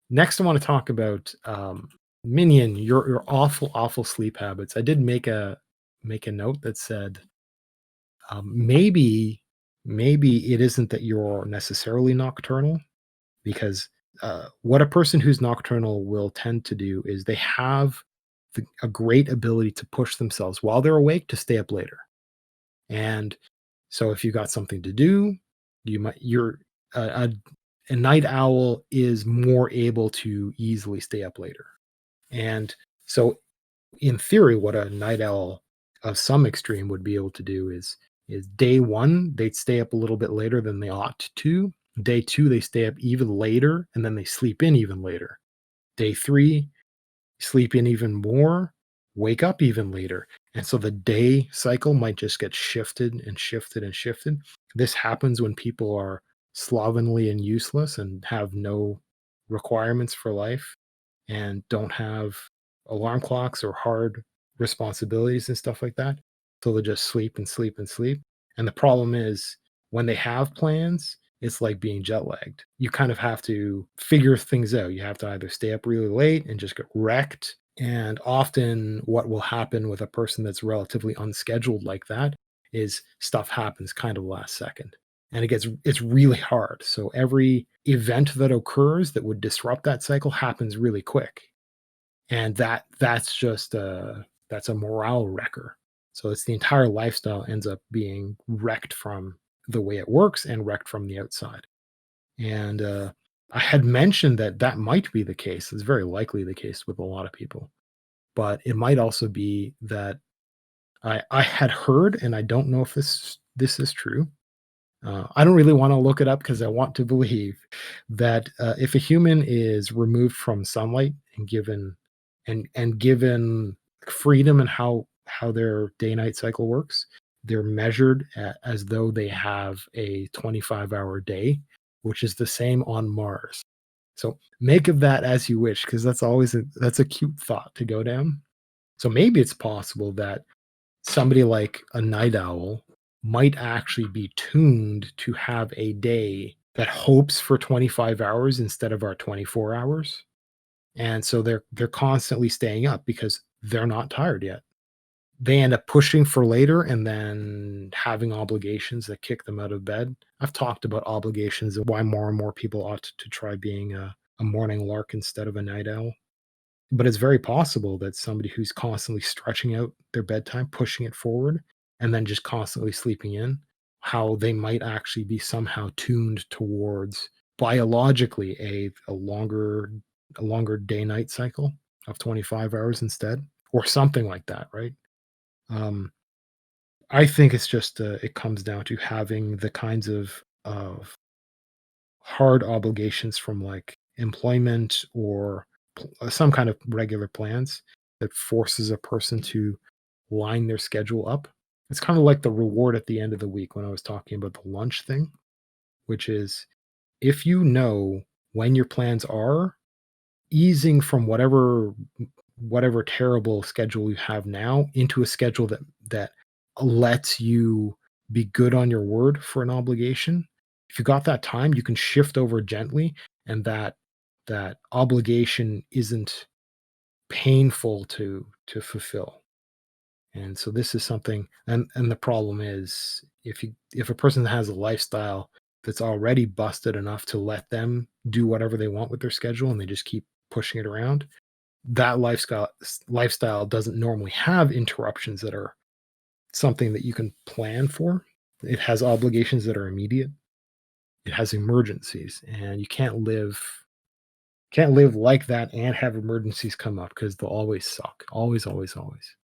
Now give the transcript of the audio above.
Next, I want to talk about Minion, your awful, awful sleep habits. I did make a note that said maybe it isn't that you're necessarily nocturnal because what a person who's nocturnal will tend to do is they have a great ability to push themselves while they're awake to stay up later. And so if you got something to do, you're a, a, a night owl is more able to easily stay up later. And so in theory, what a night owl of some extreme would be able to do is day one, they'd stay up a little bit later than they ought to. Day two, they stay up even later and then they sleep in even later. Day three, sleep in even more, wake up even later. And so the day cycle might just get shifted and shifted and shifted. This happens when people are slovenly and useless and have no requirements for life and don't have alarm clocks or hard responsibilities and stuff like that. So they just sleep and sleep and sleep. And the problem is when they have plans, it's like being jet lagged. You kind of have to figure things out. You have to either stay up really late and just get wrecked. And often, what will happen with a person that's relatively unscheduled like that is stuff happens kind of last second. And it's really hard. So every event that occurs that would disrupt that cycle happens really quick. And that's a morale wrecker. So it's the entire lifestyle ends up being wrecked from the way it works and wrecked from the outside. And, I had mentioned that that might be the case. It's very likely the case with a lot of people, but it might also be that I had heard, and I don't know if this is true. I don't really wanna look it up because I want to believe that, if a human is removed from sunlight and given freedom in how their day-night cycle works, they're measured as though they have a 25-hour day, which is the same on Mars. So, make of that as you wish, because that's a cute thought to go down. So, maybe it's possible that somebody like a night owl might actually be tuned to have a day that hopes for 25 hours instead of our 24 hours. And so they're constantly staying up because they're not tired yet. They end up pushing for later and then having obligations that kick them out of bed. I've talked about obligations and why more and more people ought to try being a morning lark instead of a night owl. But it's very possible that somebody who's constantly stretching out their bedtime, pushing it forward, and then just constantly sleeping in, how they might actually be somehow tuned towards biologically a longer day-night cycle of 25 hours instead, or something like that, right? Um, I think it's just, it comes down to having the kinds of hard obligations from like employment or some kind of regular plans that forces a person to line their schedule up. It's kind of like the reward at the end of the week when I was talking about the lunch thing, which is if you know when your plans are, easing from whatever terrible schedule you have now into a schedule that lets you be good on your word for an obligation. If you got that time, you can shift over gently, and that obligation isn't painful to fulfill. And so this is something, and the problem is if a person has a lifestyle that's already busted enough to let them do whatever they want with their schedule and they just keep pushing it around, that lifestyle doesn't normally have interruptions that are something that you can plan for. It has obligations that are immediate. It has emergencies, and you can't live like that and have emergencies come up because they'll always suck. Always, always, always.